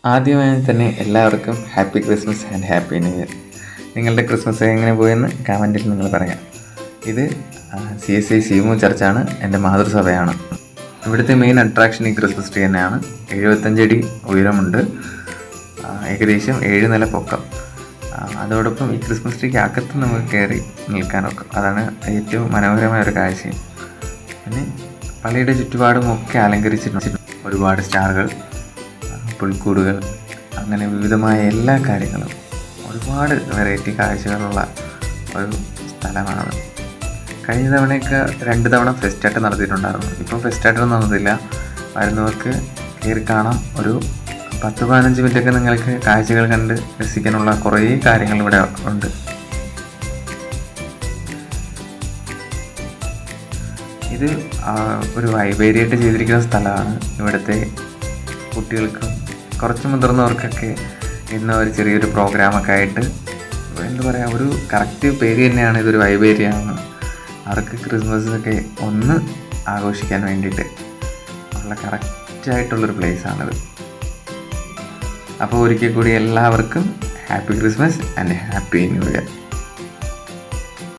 ആദ്യമായി തന്നെ എല്ലാവർക്കും happy Christmas and happy new year. നിങ്ങളുടെ ക്രിസ്മസ് എങ്ങനെ പോയെന്ന് കമൻറ്റിൽ നിങ്ങൾ പറയാം. ഇത് CSI സീമു ചർച്ചാണ്, എൻ്റെ മാതൃസഭയാണ്. ഇവിടുത്തെ മെയിൻ അട്രാക്ഷൻ ഈ ക്രിസ്മസ് ട്രീ തന്നെയാണ്. 75 അടി ഉയരമുണ്ട്, ഏകദേശം 7 നില പൊക്കം. അതോടൊപ്പം ഈ ക്രിസ്മസ് ട്രീക്ക് അകത്ത് നമുക്ക് കയറി നിൽക്കാനൊക്കെ, അതാണ് ഏറ്റവും മനോഹരമായ ഒരു കാഴ്ചയും. പിന്നെ പള്ളിയുടെ ചുറ്റുപാടും ഒക്കെ അലങ്കരിച്ചിട്ടുണ്ട്. ഒരുപാട് സ്റ്റാറുകൾ, പുൽക്കൂടുകൾ, അങ്ങനെ വിവിധമായ എല്ലാ കാര്യങ്ങളും, ഒരുപാട് വെറൈറ്റി കാഴ്ചകളുള്ള ഒരു സ്ഥലമാണത്. കഴിഞ്ഞ തവണയൊക്കെ 2 തവണ ഫെസ്റ്റായിട്ട് നടത്തിയിട്ടുണ്ടായിരുന്നു. ഇപ്പം ഫെസ്റ്റായിട്ടൊന്നും നടന്നില്ല. വരുന്നവർക്ക് കയറി കാണാം. ഒരു 10-15 മിനിറ്റൊക്കെ നിങ്ങൾക്ക് കാഴ്ചകൾ കണ്ട് രസിക്കാനുള്ള കുറേ കാര്യങ്ങൾ ഇവിടെ ഉണ്ട്. ഇത് ഒരു വൈബേരിയായിട്ട് ചെയ്തിരിക്കുന്ന സ്ഥലമാണ്. ഇവിടുത്തെ കുട്ടികൾക്കും കുറച്ച് മുതിർന്നവർക്കൊക്കെ ഇന്ന് ഒരു ചെറിയൊരു പ്രോഗ്രാമൊക്കെ ആയിട്ട്, എന്താ പറയുക, ഒരു കറക്റ്റ് പേര് തന്നെയാണ്, ഇതൊരു വൈബേരിയാണ്. അവർക്ക് ക്രിസ്മസൊക്കെ ഒന്ന് ആഘോഷിക്കാൻ വേണ്ടിയിട്ട് ഉള്ള കറക്റ്റായിട്ടുള്ളൊരു പ്ലേസാണിത്. അപ്പോൾ ഒരിക്കൽ കൂടി എല്ലാവർക്കും happy Christmas and happy new year.